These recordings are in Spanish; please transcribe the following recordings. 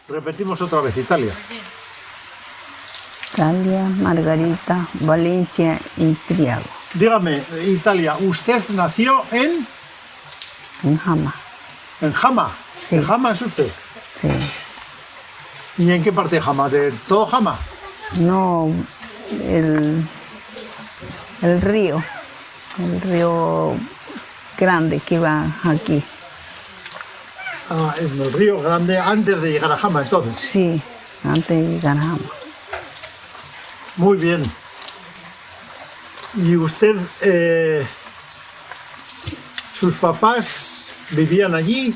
Repetimos otra vez, Italia. Italia, Margarita, Valencia y Triago. Dígame, Italia, ¿usted nació en Jama. Jama? Sí. ¿De Jama es usted? Sí. ¿Y en qué parte de Jama? ¿De todo Jama? No, el río. El río grande que va aquí. Ah, en el Río Grande, antes de llegar a Jama, entonces. Sí, antes de llegar a Jama. Muy bien. ¿Y usted, sus papás vivían allí?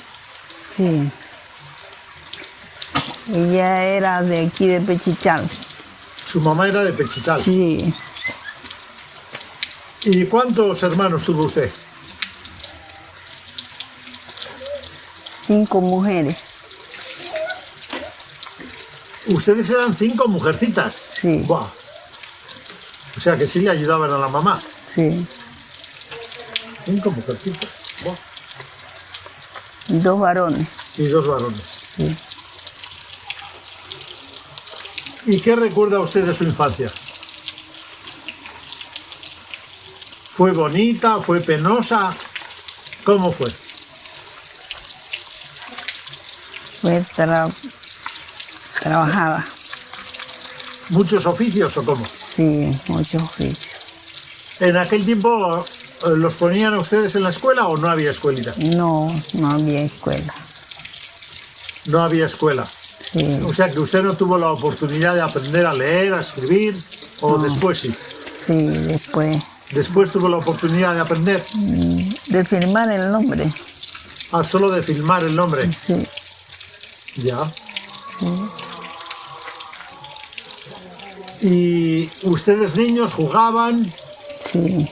Sí. Ella era de aquí de Pechichal. Su mamá era de Pechichal. Sí. ¿Y cuántos hermanos tuvo usted? 5 mujeres. Ustedes eran 5 mujercitas. Sí. Buah. O sea que sí le ayudaban a la mamá. Sí. 5 mujercitas. Buah. 2 varones. Y 2 varones. Sí. ¿Y qué recuerda usted de su infancia? ¿Fue bonita? ¿Fue penosa? ¿Cómo fue? Fue trabajada. ¿Muchos oficios o cómo? Sí, muchos oficios. ¿En aquel tiempo los ponían a ustedes en la escuela o no había escuelita? No, no había escuela. No había escuela. Sí. O sea que usted no tuvo la oportunidad de aprender a leer, a escribir, o No. después sí. Sí, después Después tuvo la oportunidad de aprender de firmar el nombre. a solo de filmar el nombre. Sí. Ya. Sí. ¿Y ustedes niños jugaban? Sí.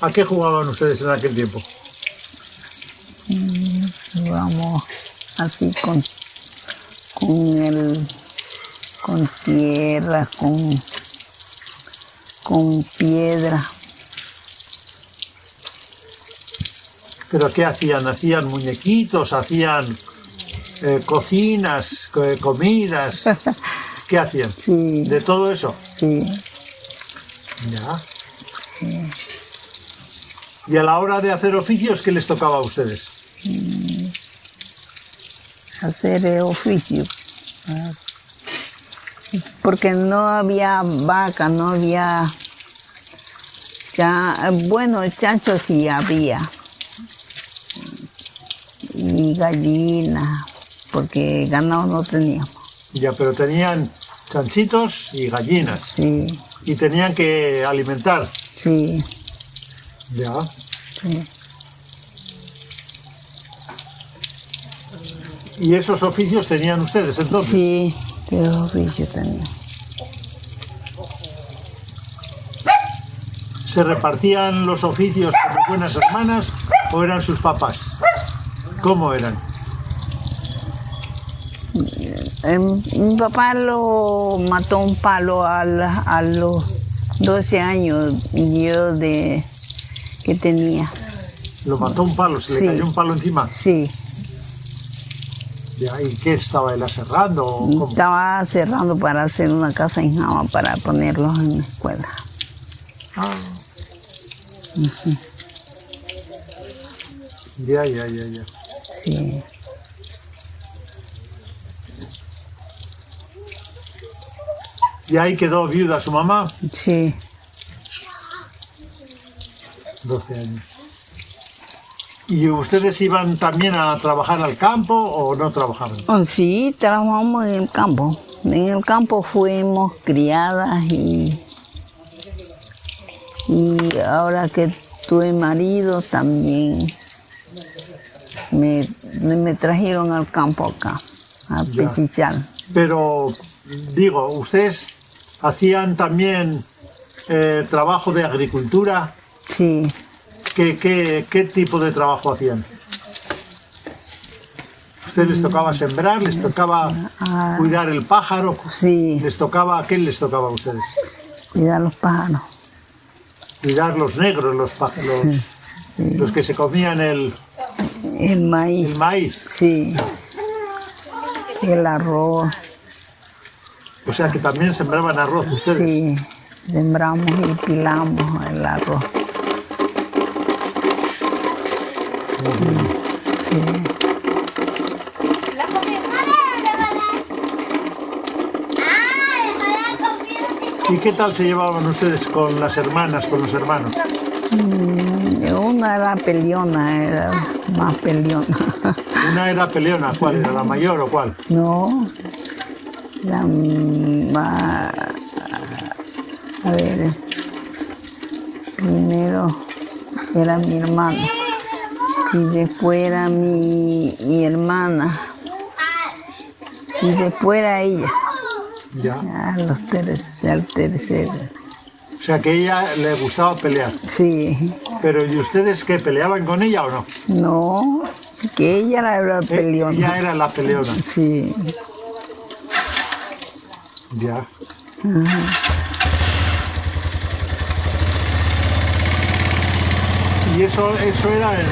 ¿A qué jugaban ustedes en aquel tiempo? Jugamos así con tierra, con piedra. ¿Pero qué hacían? ¿Hacían muñequitos? ¿Hacían cocinas, comidas? ¿Qué hacían? Sí. ¿De todo eso? Sí. Ya. ¿Y a la hora de hacer oficios, qué les tocaba a ustedes? Hacer oficio. Porque no había vaca, no había... Bueno, chanchos sí había. Y gallinas, porque ganado no teníamos. Ya, pero tenían chanchitos y gallinas. Sí, Y tenían que alimentar. sí, Ya. sí. ¿Y esos oficios tenían ustedes entonces? Sí, los oficios tenía. ¿Se repartían los oficios como buenas hermanas o eran sus papás? ¿Cómo eran? Mi papá lo mató un palo a los 12 años y yo que tenía. ¿Lo mató un palo? ¿Se le Sí. cayó un palo encima? Sí, Ya, ¿y qué estaba él aserrando? ¿O cómo? estaba cerrando para hacer una casa en Jama para ponerlos en la escuela. Ah. Ya. Sí, ¿Y ahí quedó viuda su mamá? sí. 12 años. ¿Y ustedes iban también a trabajar al campo o no trabajaban? Oh, sí, trabajamos en el campo. En el campo fuimos criadas y ahora que tuve marido también me trajeron al campo acá, a Ya. Pechichal. Pero, digo, ¿ustedes hacían también trabajo de agricultura? Sí, ¿Qué tipo de trabajo hacían? ¿Ustedes les tocaba sembrar? ¿Les tocaba cuidar el pájaro? sí, ¿Les tocaba, qué les tocaba a ustedes? cuidar los pájaros. Cuidar los negros, los pájaros, los que se comían El maíz. el maíz. Sí, el arroz. O sea que también sembraban arroz ustedes. Sí, sembramos y pilamos el arroz. Sí. La comida. ¿Y qué tal se llevaban ustedes con las hermanas, con los hermanos? Una era peleona, era más peleona. Una era peleona, ¿cuál era? ¿La mayor o cuál? No, la más... A ver, primero era mi hermano y después era mi hermana y después era ella. Ya. Al tercero. O sea que a ella le gustaba pelear. Sí, Pero ¿y ustedes qué? ¿Peleaban con ella o no? no, que ella era la peleona. Ella era la peleona. Sí, Ya. Y eso era en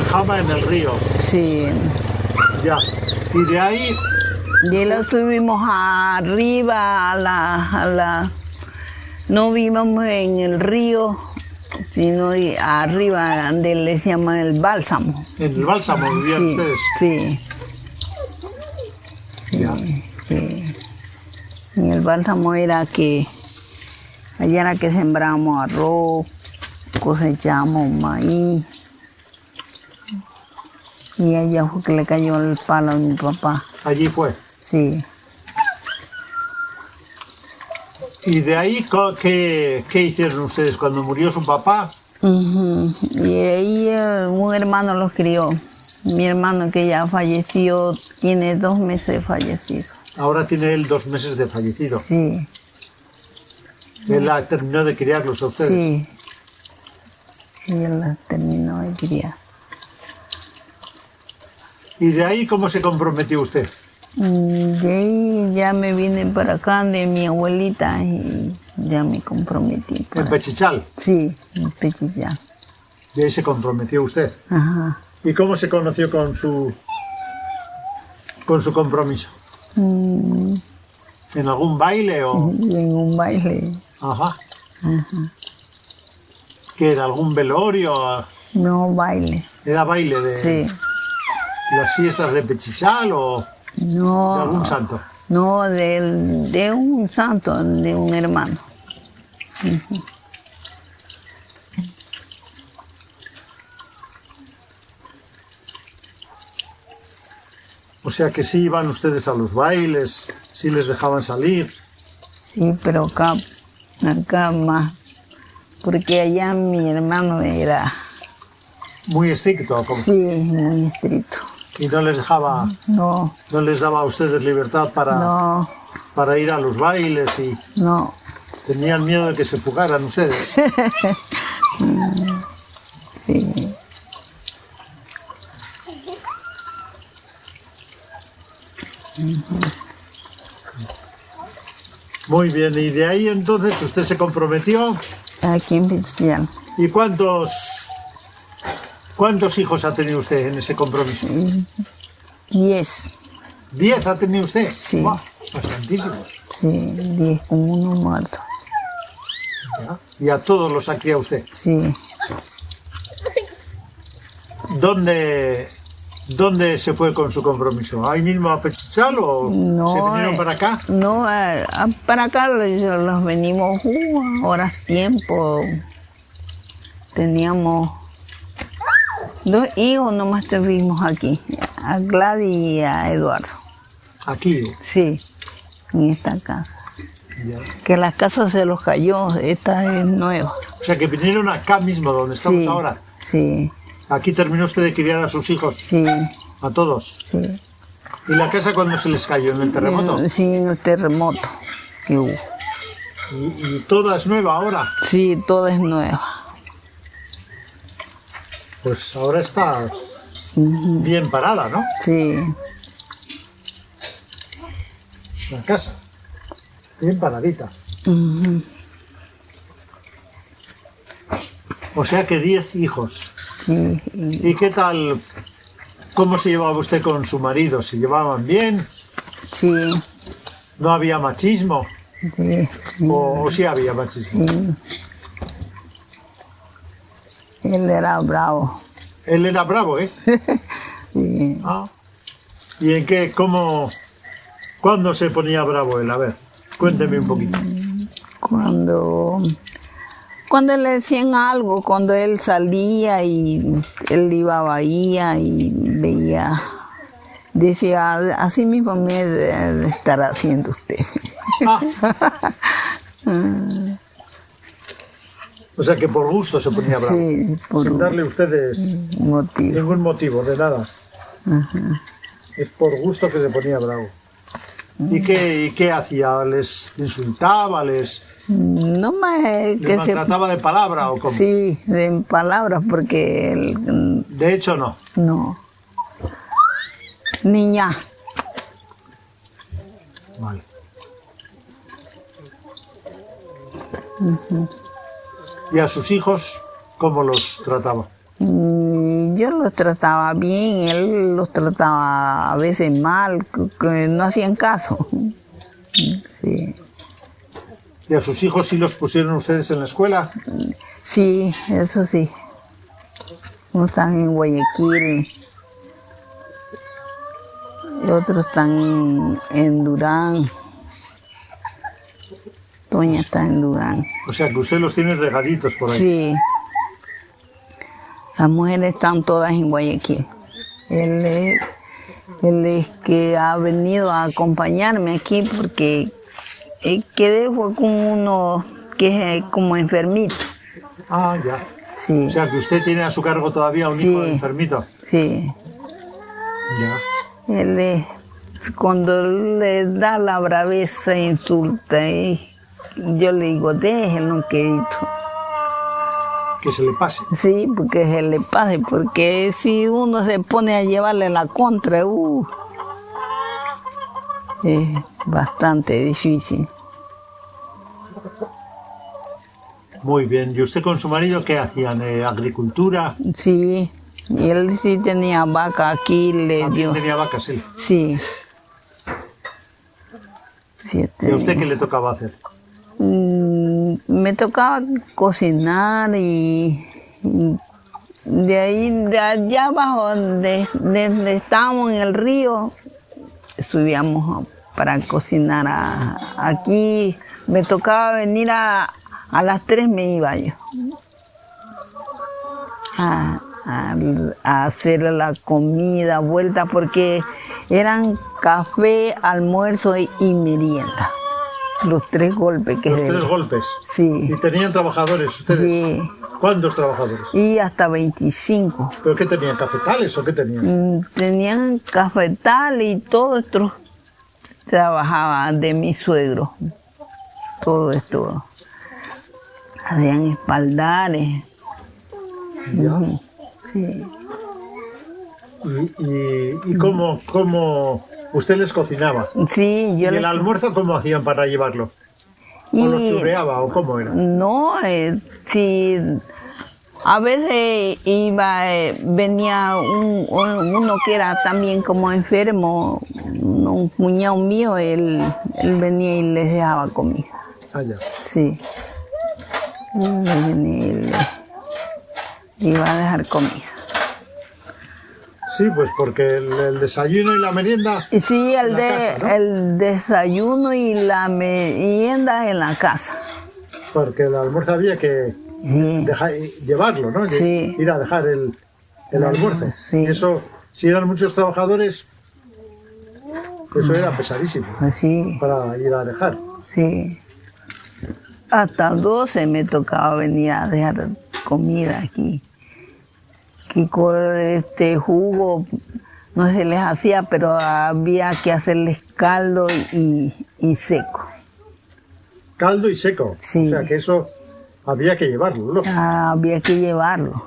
Jama, en el río. sí. Ya. Y de ahí, Y lo subimos arriba no vivimos en el río, sino arriba donde le llaman el bálsamo. en el Bálsamo vivían Sí, ustedes. sí, Ya. sí. En el bálsamo era que, allá era que sembrábamos arroz, cosechábamos maíz. Y allá fue que le cayó el palo a mi papá. Allí fue. Sí. Y de ahí, ¿qué hicieron ustedes cuando murió su papá? Ujú. Y ahí un hermano los crió. Mi hermano que ya falleció, tiene 2 meses fallecido. Ahora tiene él 2 meses de fallecido. Sí, Él terminó de criarlos a ustedes. sí. Y él las terminó de criar. ¿Y de ahí cómo se comprometió usted? De ahí ya me vine para acá de mi abuelita y ya me comprometí. En Pechichal. Sí, en Pechichal. De ahí se comprometió usted. Ajá. ¿Y cómo se conoció con su compromiso? Mm, ¿En algún baile o...? en un baile. Ajá. ¿Que era algún velorio? No, baile. ¿Era baile de Sí. las fiestas de Pechichal o de No, algún santo? no, de un santo, de un hermano. O sea que sí iban ustedes a los bailes, sí les dejaban salir. Sí, pero acá más. Porque allá mi hermano era, Muy estricto, como, sí, muy estricto. y no les dejaba, No, no les daba a ustedes libertad no, para ir a los bailes y no. tenían miedo de que se fugaran ustedes. Sí. Muy bien, y de ahí entonces usted se comprometió. Aquí en Pechichal. ¿Y cuántos hijos ha tenido usted en ese compromiso? 10, 10 ha tenido usted. Sí. ¡Guau! Bastantísimos. sí, 10 con uno muerto. ¿Ya? Y a todos los ha criado usted. Sí. ¿Dónde se fue con su compromiso? ¿Ahí mismo a Pechichal o No, se vinieron para acá? No, para acá los venimos horas tiempo. Teníamos 2 hijos, nomás tuvimos aquí, a Gladys y a Eduardo. Aquí. Sí, en esta casa. Ya. Que la casa se los cayó, esta es nueva. O sea que vinieron acá mismo, donde estamos Sí, ahora. sí, Aquí terminó usted de criar a sus hijos, sí, a todos. sí. ¿Y la casa cuando se les cayó? ¿En el terremoto? Sí, en el terremoto que hubo. ¿Y toda es nueva ahora? Sí, toda es nueva. Pues ahora está bien parada, ¿no? Sí, La casa. Bien paradita. ujú, O sea que 10 hijos. sí. ¿Y qué tal ¿Cómo se llevaba usted con su marido? ¿Se llevaban bien? Sí, ¿No había machismo? sí, ¿O sí había machismo? sí. Él era bravo. Él era bravo, ¿eh? Sí. Ah. ¿Y en qué, cómo, cuándo se ponía bravo él? A ver, cuénteme un poquito. Cuando le decían algo, cuando él salía y él iba a Bahía y veía, decía, así mismo me debe estar haciendo usted. Ah. O sea que por gusto se ponía bravo. Sí, por sin darle a ustedes motivo. ningún motivo, de nada. Ajá. Es por gusto que se ponía bravo. ¿Y qué hacía? ¿Les insultaba? ¿Les No más que se... maltrataba de palabra o cómo? Sí, de palabras, porque él, De hecho, no. no. Niña. Vale. ¿Y a sus hijos cómo los trataba? Yo los trataba bien, él los trataba a veces mal, que no hacían caso. Sí, ¿Y a sus hijos sí los pusieron ustedes en la escuela? sí, eso sí. Uno están en Guayaquil y otros están en Durán. Toña está en Durán. O sea que usted los tiene regaditos por ahí. Sí. Las mujeres están todas en Guayaquil. Él es que ha venido a acompañarme aquí porque quedé fue con uno que es como enfermito. Ah, ya. Sí, O sea que usted tiene a su cargo todavía un hijo Sí. enfermito. sí. Ya. Él es, cuando le da la braveza, insulta. Y yo le digo, déjenlo querido. Que se le pase. Sí, porque se le pase, porque si uno se pone a llevarle la contra, es bastante difícil. Muy bien. ¿Y usted con su marido qué hacían? ¿Agricultura? Sí, y él sí tenía vaca aquí, le También dio. tenía vacas, sí. Sí. Sí, ¿Y a usted tenía. qué le tocaba hacer? Me tocaba cocinar y de ahí, de allá abajo, donde estábamos en el río, subíamos para cocinar aquí. Me tocaba venir a las 3 me iba yo a hacer la comida, vuelta, porque eran café, almuerzo y merienda. Los 3 golpes que Los se 3 golpes. Sí, ¿Y tenían trabajadores ustedes? sí. ¿Cuántos trabajadores? Y hasta 25. ¿Pero qué tenían? ¿Cafetales o qué tenían? Tenían cafetal y todo esto trabajaba de mi suegro. Todo esto. Hacían espaldares. Ya. Ujú, sí. ¿Y cómo usted les cocinaba? Sí, ¿Y yo el almuerzo cómo hacían para llevarlo? ¿O los churreaba o cómo era? No, sí, a veces venía uno que era también como enfermo, un cuñado mío, él venía y les dejaba comida. Ah, ya. Sí. Él venía y le iba a dejar comida. Sí, pues porque el desayuno y la merienda... Y sí, en la casa, ¿no? el desayuno y la merienda en la casa. Porque el almuerzo había que Sí. llevarlo, ¿no? Sí. Ir a dejar el almuerzo. Sí. Y eso, si eran muchos trabajadores, eso era pesadísimo Sí. para ir a dejar. Sí. Hasta 12 me tocaba venir a dejar comida aquí. Que con jugo no se les hacía, pero había que hacerles caldo y seco. Caldo y seco. Sí. O sea que eso había que llevarlo, ¿no? Había que llevarlo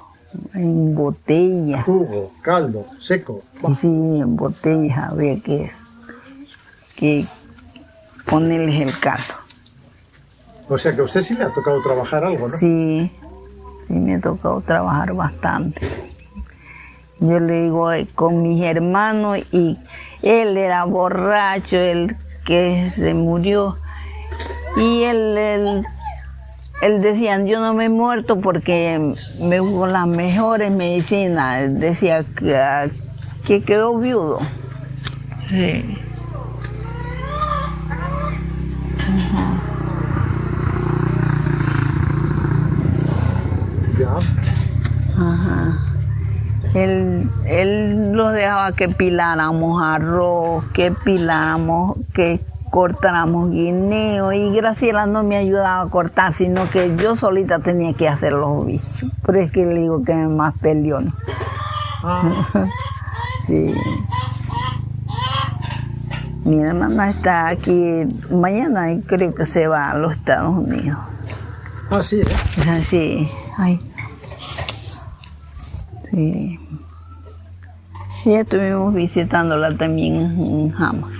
en botellas. Jugo, caldo, seco. Y sí, en botellas había que ponerles el caldo. O sea que a usted sí le ha tocado trabajar algo, ¿no? Sí, sí me ha tocado trabajar bastante. Yo le digo con mis hermanos y él era borracho, el que se murió. Y él decía, yo no me he muerto porque me hubo las mejores medicinas. Él decía que quedó viudo. Sí. Ya. Ajá. Él nos dejaba que piláramos arroz, que cortáramos guineo, y Graciela no me ayudaba a cortar, sino que yo solita tenía que hacer los bichos. Pero es que le digo que es más peleón. Ah, Sí. Mi hermana está aquí mañana y creo que se va a los Estados Unidos. sí, ¿eh? Es así. Ay. Sí. Sí, estuvimos visitándola también en Jama.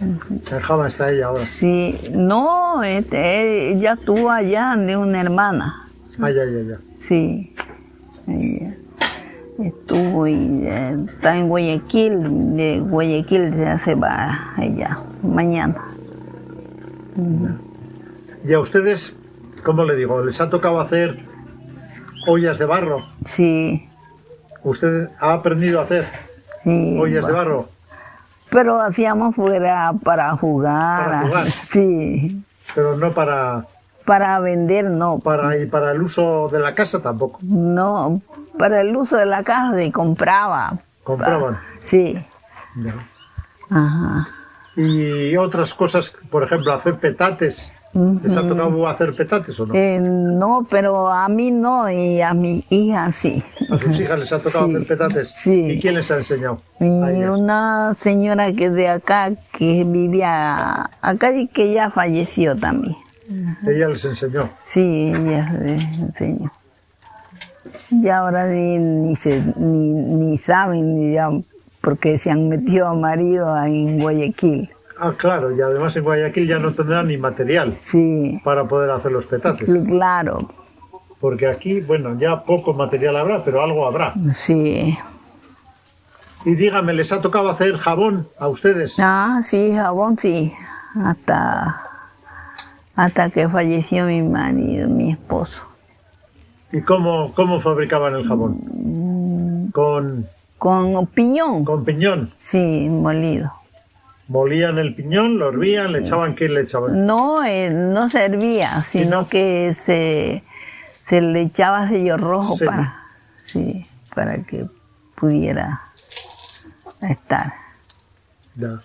En Jama está ella ahora. Sí, no, ella estuvo allá de una hermana. Ya. Sí, ella estuvo y está en Guayaquil. De Guayaquil ya se va ella mañana. ¿Y a ustedes, cómo le digo, les ha tocado hacer ollas de barro? Sí, ¿Usted ha aprendido a hacer sí. ollas de barro? Pero hacíamos fuera para jugar. Para jugar. Sí. Pero no para... Para vender, no. Y para el uso de la casa tampoco. No, para el uso de la casa se compraba. ¿Compraban? Sí. Ya. Ajá. Y otras cosas, por ejemplo, hacer petates. ¿Les ha tocado hacer petates o no? No, pero a mí no, y a mi hija sí. ¿A sus hijas les ha tocado Sí, hacer petates? sí. ¿Y quién les ha enseñado? Y A ellas. una señora que de acá, que vivía acá y que ya falleció también. Ella les enseñó. Sí, ella les enseñó. Y ahora ni saben, ni ya, porque se han metido a marido en Guayaquil. Ah, claro, y además en Guayaquil ya no tendrán ni material Sí, para poder hacer los petates. claro, Porque aquí, bueno, ya poco material habrá, pero algo habrá. sí. Y dígame, ¿les ha tocado hacer jabón a ustedes? Ah, sí, jabón sí, hasta que falleció mi marido, mi esposo. ¿Y cómo fabricaban el jabón? Con piñón, Con piñón. sí, molido. Molían el piñón, lo hervían, le echaban, ¿qué le echaban? No, no servía, sino no? que se le echaba sello rojo Sello. para que pudiera estar. Ya.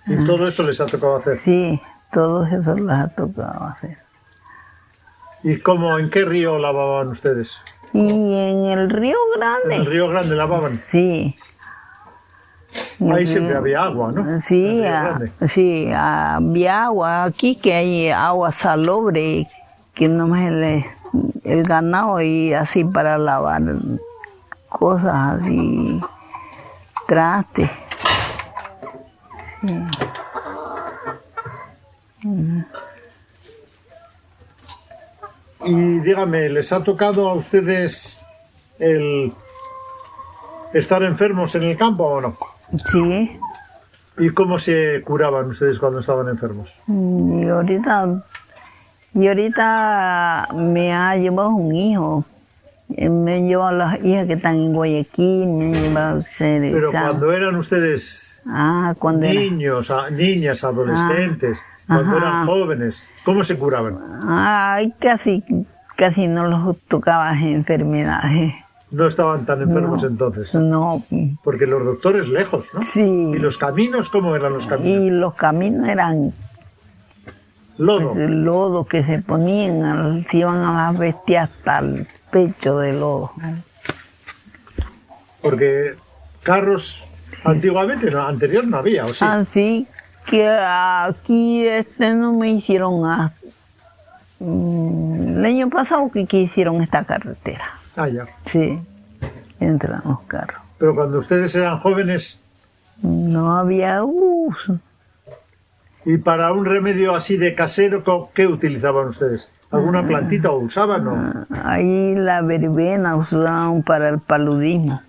Y todo eso les ha tocado hacer. Sí, todo eso les ha tocado hacer. ¿Y en qué río lavaban ustedes? Y en el Río Grande. En el Río Grande lavaban. Sí. En el Ahí siempre río- había agua, ¿no? Sí, En el Río Grande. sí, había agua. Aquí que hay agua salobre, que nomás el ganado y así para lavar cosas así, trastes. Sí. Y dígame, ¿les ha tocado a ustedes el estar enfermos en el campo o no? Sí. ¿Y cómo se curaban ustedes cuando estaban enfermos? Y ahorita me ha llevado un hijo. Me llevado a las hijas que están en Guayaquil, me ha llevado a hacer Pero examen. cuando eran ustedes Cuando era. niños, niñas, adolescentes, cuando Ajá. eran jóvenes, ¿cómo se curaban? Casi no los tocaba enfermedades. No estaban tan enfermos No, entonces. No, Porque los doctores lejos, ¿no? sí. ¿Y los caminos cómo eran los caminos? Y los caminos eran Lodo. el lodo que se ponían, se iban a las bestias hasta el pecho de lodo. Porque carros antiguamente, anterior no había, ¿o sí? Así que aquí no me hicieron el año pasado que hicieron esta carretera. Ah, ya. Sí, entran los carros. Pero cuando ustedes eran jóvenes, No había uso. y para un remedio así de casero, ¿qué utilizaban ustedes? ¿Alguna plantita o usaban? ¿No? Ahí la verbena usaban para el paludismo.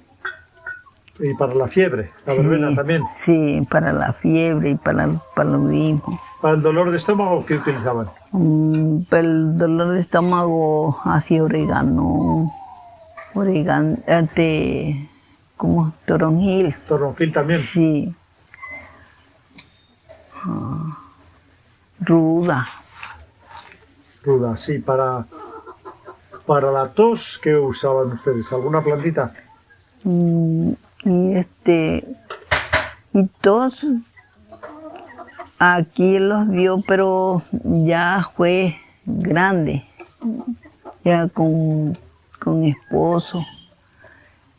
Y para la fiebre, la verbena también. Sí, para la fiebre y para el paludismo. Para el dolor de estómago, ¿qué utilizaban? Para el dolor de estómago, así orégano, como toronjil. Toronjil también. Sí. Ruda. Ruda, sí, para la tos, ¿qué usaban ustedes? ¿Alguna plantita? Y tos aquí los dio, pero ya fue grande, ya con esposo.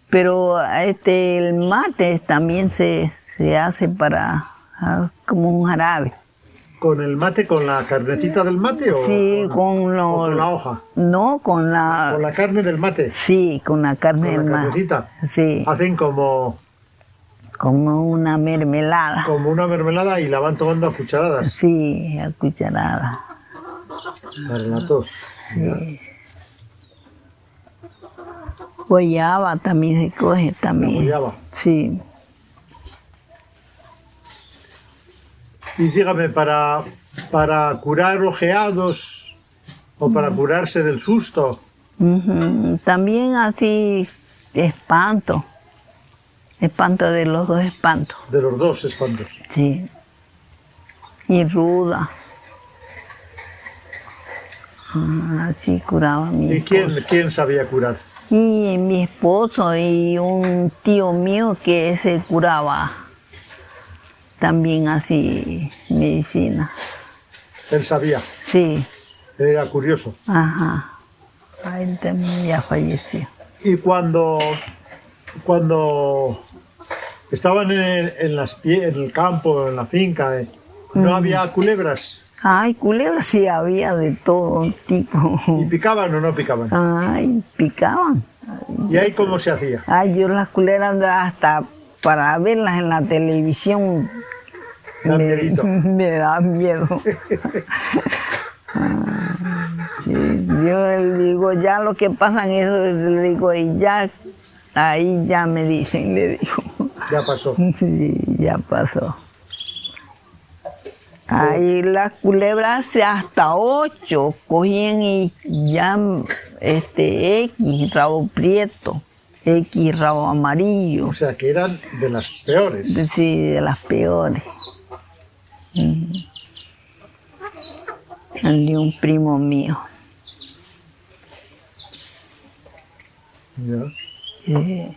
Pero el mate también se hace para como un jarabe. ¿Con el mate, con la carnecita del mate o Sí, o con la hoja? No, Con la carne del mate. Sí, con la carne Con del la mate. carnecita. Sí, Hacen como una mermelada. una mermelada y la van tomando a cucharadas Sí, a cucharada. para la tos. Sí. Guayaba también se coge también. guayaba. Sí. Y dígame, para curar ojeados o para curarse del susto, Ujú. También así espanto de los dos espantos. de los dos espantos. Sí. Y ruda. Así curaba mi ¿Y esposo. quién sabía curar? Y mi esposo y un tío mío que se curaba también así medicina. Él sabía, Sí, era curioso. ajá. Él también ya falleció. Y cuando estaban en el campo, en la finca, ¿no había culebras? Ay, culebras sí había de todo tipo. ¿Y picaban o no picaban? Ay, picaban. ¿Y ahí cómo se hacía? Ay, yo las culebras hasta para verlas en la televisión Dan miedito. me da miedo. Sí, yo le digo, ya lo que pasa en eso, le digo, y ya, ahí ya me dicen, le digo. Ya pasó. Sí, ya pasó. Ahí las culebras hasta 8 cogían y ya X, rabo prieto, X, rabo amarillo. O sea, que eran de las peores. Sí, de las peores. El de un primo mío. Ya. Sí.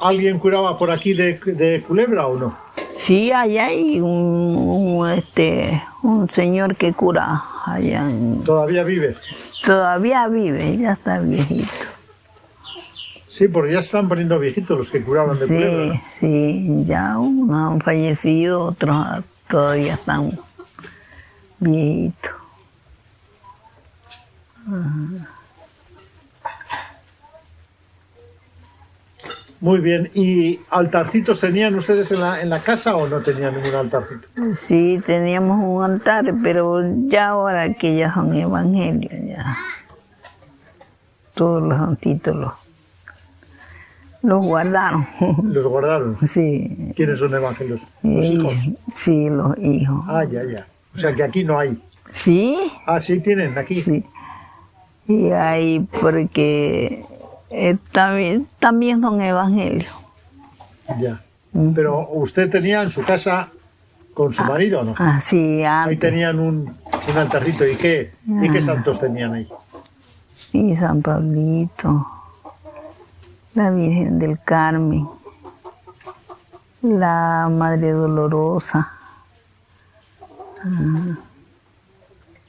¿Alguien curaba por aquí de culebra o no? Sí, allá hay un señor que cura allá. ¿Todavía vive? Todavía vive, ya está viejito. Sí, porque ya se están poniendo viejitos los que curaban de culebra. Sí, sí, ya unos han fallecido, otros todavía están viejitos. Muy bien. ¿Y altarcitos tenían ustedes en la casa o no tenían ningún altarcito? Sí, teníamos un altar, pero ya ahora que ya son evangelios, ya todos los santitos los guardaron. ¿Los guardaron? Sí. ¿Quiénes son evangelios? ¿Los hijos? Sí, los hijos. Ah, ya. O sea que aquí no hay. Sí, Ah, sí tienen aquí. sí. Y ahí porque también son evangelios. Ya. Pero usted tenía en su casa con su marido, ¿no? Ah, sí, Ahí antes. tenían un altarcito. ¿Y qué santos tenían ahí? Y San Pablito, la Virgen del Carmen, la Madre Dolorosa.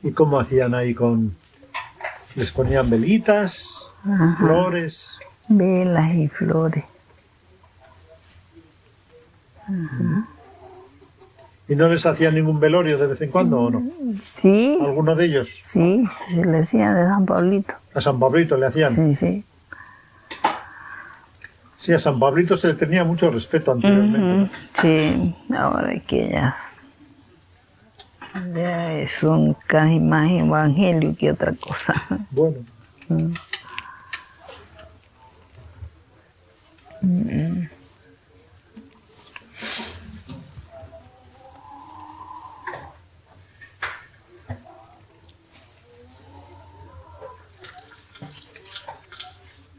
¿Y cómo hacían ahí les ponían velitas, flores? Velas y flores. ¿Y no les hacían ningún velorio de vez en cuando o no? Sí, ¿Alguno de ellos? sí, se le decía de San Pablito. A San Pablito le hacían. Sí, sí. Sí, a San Pablito se le tenía mucho respeto anteriormente. ¿no? Sí, ahora que ya son casi más evangelio que otra cosa. Bueno.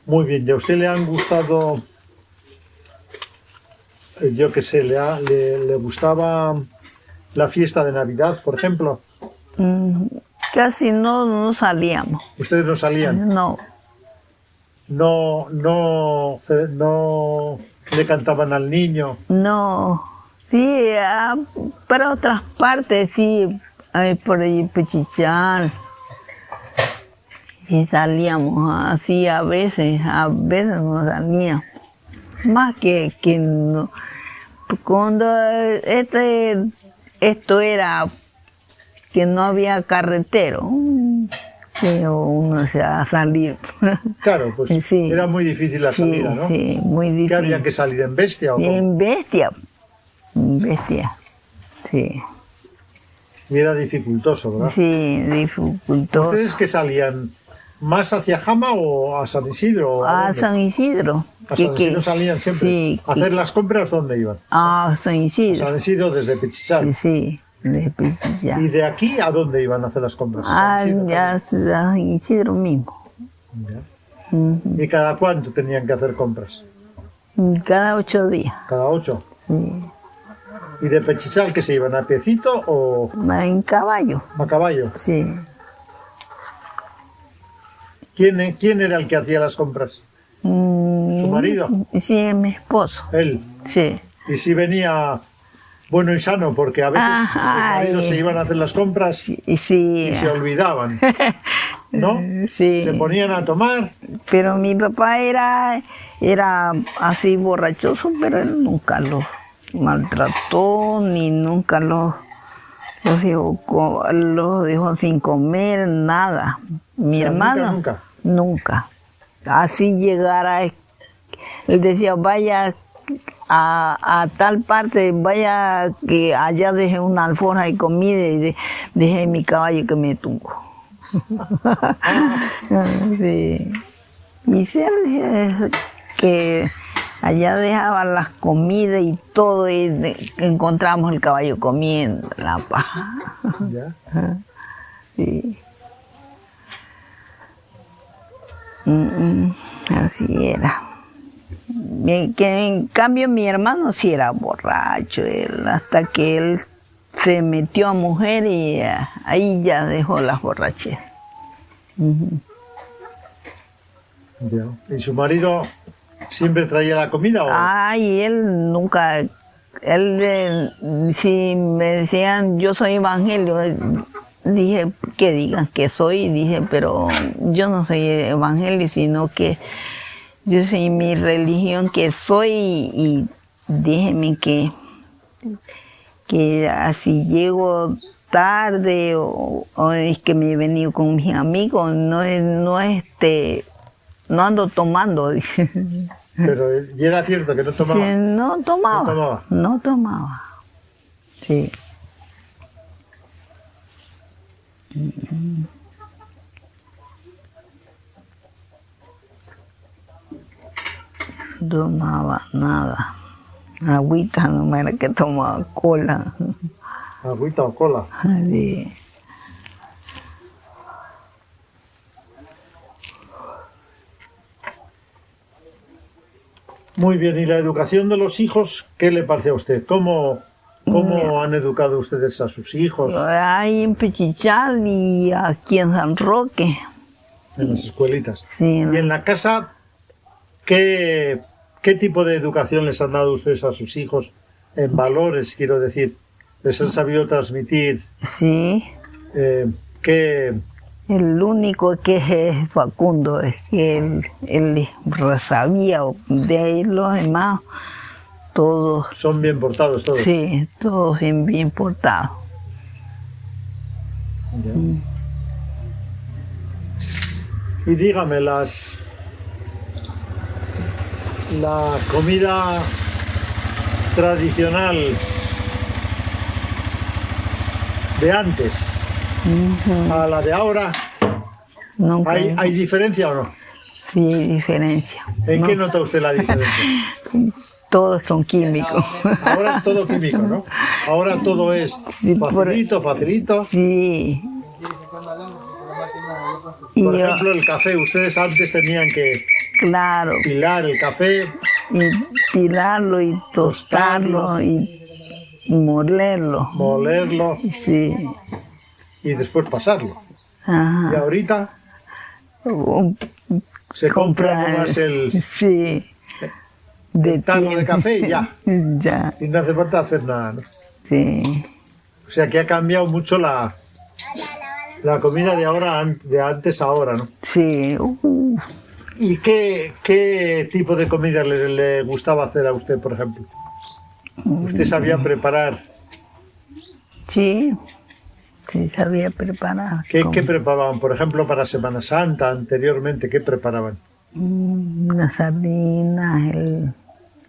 Muy bien, ¿y a usted le han gustado, yo qué sé, le gustaba la fiesta de Navidad, por ejemplo? Casi no salíamos. ¿Ustedes no salían? No, No le cantaban al niño. no. Sí, para otras partes, sí, por ahí Pechichal. Y salíamos así a veces no salíamos. Más que no. Cuando esto era que no había carretero, que uno se va a salir. Claro, pues Sí. era muy difícil la salida, ¿no? Sí, muy difícil. ¿Qué había que salir en bestia o cómo? En bestia, sí. Y era dificultoso, ¿verdad? Sí, dificultoso. ¿Ustedes qué salían? ¿Más hacia Jama o a San Isidro? A dónde? San Isidro. ¿A San Isidro salían siempre? Sí. ¿A hacer las compras dónde iban? A San A Isidro. San Isidro desde Pechichal. Sí, de Pechichal. ¿Y de aquí a dónde iban a hacer las compras? Ah, San Isidro ya, a San Isidro mismo. también. Ya. ¿Y cada cuánto tenían que hacer compras? Cada 8 días. ¿Cada 8? Sí. ¿Y de Pechichal que se iban a piecito o En caballo. a caballo? Sí. ¿Quién era el que hacía las compras? ¿Su marido? Sí, mi esposo. Él. Sí. Y si venía bueno y sano, porque a veces los maridos Ay. se iban a hacer las compras Y sí. y se olvidaban, ¿no? Sí. Se ponían a tomar. Pero mi papá era así borrachoso, pero él nunca los maltrató, ni nunca los dejó sin comer, nada. Mi O sea, hermano, nunca. nunca. Así llegara, él decía, vaya a tal parte, vaya que allá dejé una alforja de comida y dejé mi caballo que me tumbó. Sí. Y sí, que allá dejaban las comidas y todo y encontramos el caballo comiendo la paja. Ya. Sí. Así era. Que en cambio mi hermano sí era borracho, hasta que él se metió a mujer y ahí ya dejó las borracheras. Ya. ¿Y su marido siempre traía la comida o? Ay, él nunca, si me decían yo soy evangelio, dije que digan que soy, dije, pero yo no soy evangelio, sino que yo soy mi religión que soy y déjeme que así llego tarde o es que me he venido con mis amigos, no ando tomando, dice. Pero y era cierto que no tomaba. Sí, no tomaba. No tomaba. No tomaba. Sí. Tomaba nada. Agüita no era que tomaba, cola. Agüita o cola. Sí. Muy bien, ¿y la educación de los hijos qué le parece a usted? ¿Cómo han educado ustedes a sus hijos Ahí en Pechichal y aquí en San Roque. en las escuelitas? Sí. Y en la casa, ¿qué tipo de educación les han dado ustedes a sus hijos en valores, quiero decir? ¿Les han sabido transmitir Sí. qué? El único que es Facundo es que él sabía de los demás, todos, Son bien portados todos. sí, todos bien portados. Ya. Y dígame, la comida tradicional de antes a la de ahora, Nunca. ¿hay diferencia o no? Sí, hay diferencia. ¿En qué nota usted la diferencia? Todo es con químicos. Ahora es todo químico, ¿no? Ahora todo es Sí, facilito. Sí. Por ejemplo, el café. Ustedes antes tenían que Claro, pilar el café, y pilarlo y tostarlo y molerlo. molerlo Sí. y después pasarlo. Y Ajá. ahorita Un- se compra nomás el Sí. De tarro de café y ya. Ya, Y no hace falta hacer nada, ¿no? sí. O sea que ha cambiado mucho la comida de ahora, de antes a ahora, ¿no? Sí. ¿Y qué tipo de comida le gustaba hacer a usted, por ejemplo? ¿Usted sabía preparar? Sí. Sí, sabía preparar. ¿Qué preparaban? Por ejemplo, para Semana Santa, anteriormente, ¿qué preparaban? Las sardinas,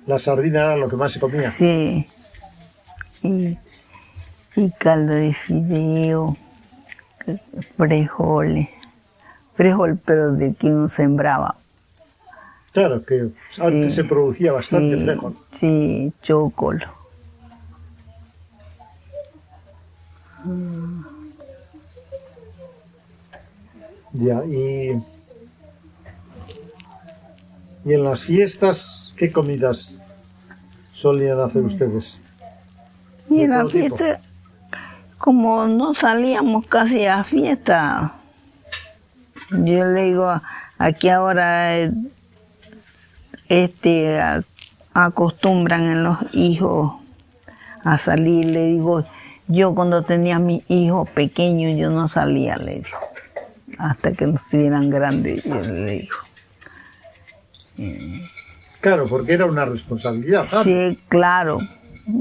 La sardina era lo que más se comía. sí. Y caldo de fideo, frijoles. Frijol, pero de que uno sembraba. Claro, que antes se producía bastante Sí, frijol. sí, chocolo. Ya, y en las fiestas, ¿qué comidas solían hacer ustedes? Y ¿De en la todo tipo? fiesta, como no salíamos casi a fiesta, yo le digo, aquí ahora acostumbran en los hijos a salir. Le digo, yo cuando tenía a mis hijos pequeños, yo no salía, le digo, hasta que no estuvieran grandes, yo le digo. Claro, porque era una responsabilidad, ¿sabes? Sí, claro.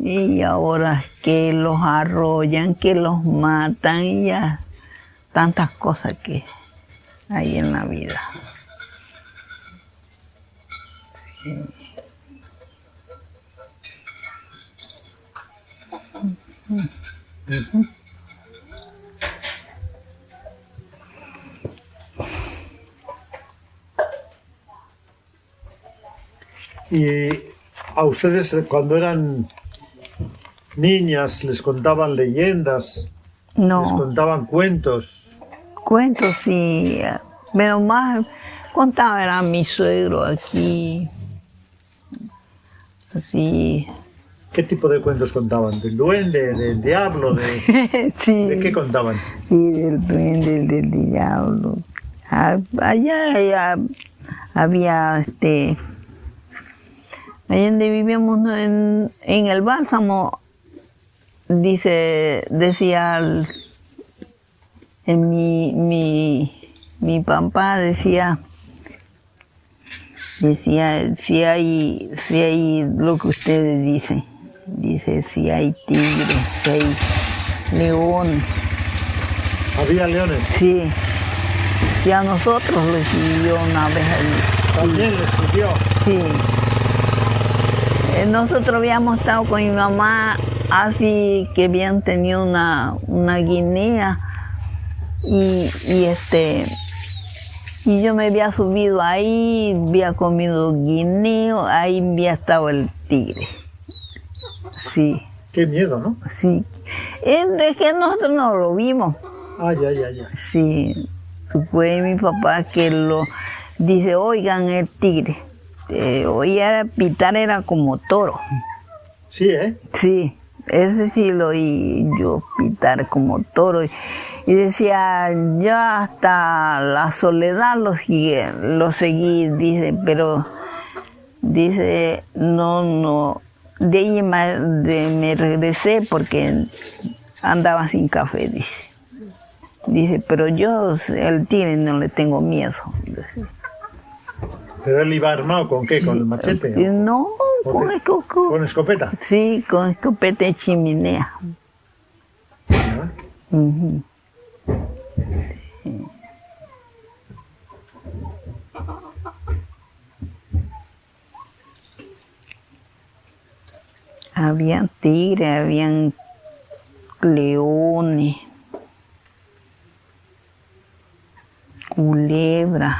Y ahora que los arrollan, que los matan y ya tantas cosas que hay en la vida. Sí. Y a ustedes cuando eran niñas les contaban leyendas, les No, contaban cuentos. cuentos sí, pero más contaba era mi suegro aquí, así. ¿Qué tipo de cuentos contaban? ¿Del duende, del diablo? Sí. ¿De qué contaban? Sí, del duende, del diablo. Allá había allá donde vivíamos en el Bálsamo, decía mi papá decía si hay lo que ustedes dicen, dice si hay tigres, si hay leones. ¿Había leones? Sí, sí, a nosotros lo siguió una vez allí. También les siguió. Sí. Nosotros habíamos estado con mi mamá así que habían tenido una guinea y yo me había subido ahí, había comido guineo, ahí había estado el tigre. Sí, Qué miedo, ¿no? sí. Es que nosotros no lo vimos. Ay. Sí, fue mi papá que lo dice, oigan el tigre. Oía pitar era como toro. Sí, ¿eh? Sí, ese sí lo oí yo pitar como toro. Y decía, yo hasta la Soledad lo seguí, dice, pero dice, no, de ahí me regresé porque andaba sin café, dice. Dice, pero yo el tigre no le tengo miedo. ¿Pero él iba armado con qué? ¿Con el machete? No, ¿Con escopeta? Sí, con escopeta de chimenea. ¿Ah? Ujú. Sí. Habían tigres, habían leones, culebras.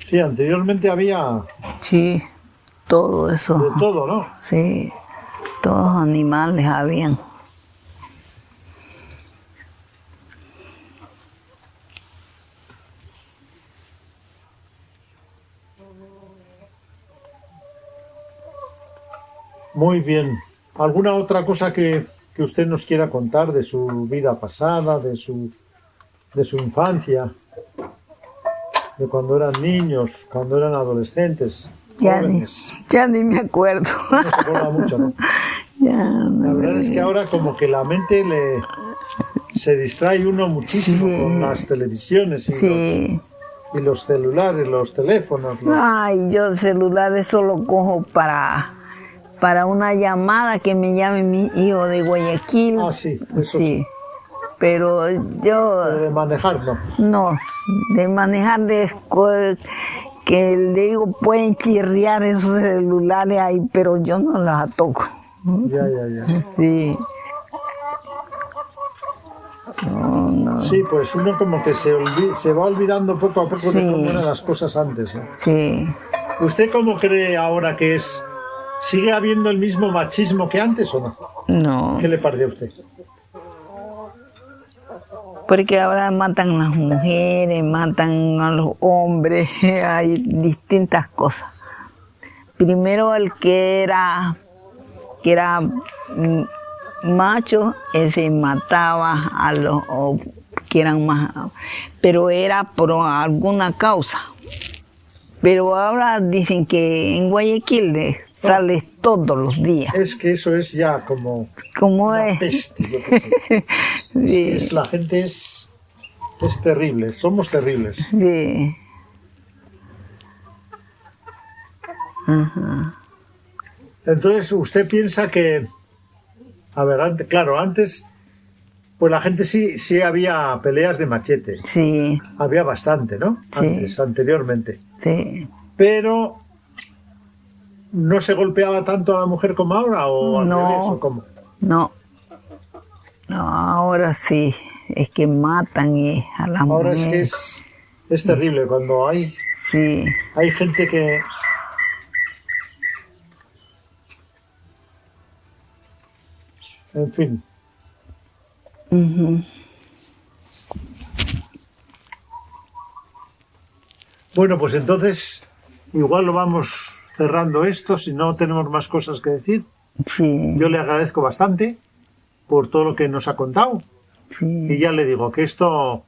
Sí, anteriormente había Sí, todo eso. de todo, ¿no? Sí, todos los animales habían. Muy bien. ¿Alguna otra cosa que usted nos quiera contar de su vida pasada, de su infancia, de cuando eran niños, cuando eran adolescentes, jóvenes? Ya ni me acuerdo. No se acuerda mucho, ¿no? Ya La no verdad me- es que ahora como que la mente se distrae uno muchísimo Sí. con las televisiones Sí. y los celulares, los teléfonos. Ay, yo el celular eso lo cojo para una llamada que me llame mi hijo de Guayaquil. Ah, sí, eso sí. Pero Pero yo de manejar, no. no, de manejar que le digo pueden chirriar esos celulares ahí, pero yo no las toco. Ya. Sí. No. Sí, pues uno como que se va olvidando poco a poco de Sí. cómo eran las cosas antes, ¿no? Sí. ¿Usted cómo cree ahora que es? ¿Sigue habiendo el mismo machismo que antes o no? No. ¿Qué le parece a usted? Porque ahora matan a las mujeres, matan a los hombres, hay distintas cosas. Primero el que era macho, ese mataba a los que eran más, pero era por alguna causa. Pero ahora dicen que en Guayaquil sales todos los días. Es que eso es ya como ¿Cómo una es? peste, yo qué sé. Sí. La gente es terrible, somos terribles. Sí. Ajá. Entonces, ¿usted piensa que, a ver, antes, pues la gente sí había peleas de machete, Sí, había bastante, ¿no? Sí. Anteriormente. sí. Pero, ¿no se golpeaba tanto a la mujer como ahora o al No. revés o cómo? No. No, ahora sí. Es que matan a las Ahora es mujeres. que es terrible cuando hay Sí, gente que... En fin. ujú. Bueno, pues entonces igual lo vamos cerrando esto, si no tenemos más cosas que decir. Sí, Yo le agradezco bastante por todo lo que nos ha contado y sí, ya le digo que esto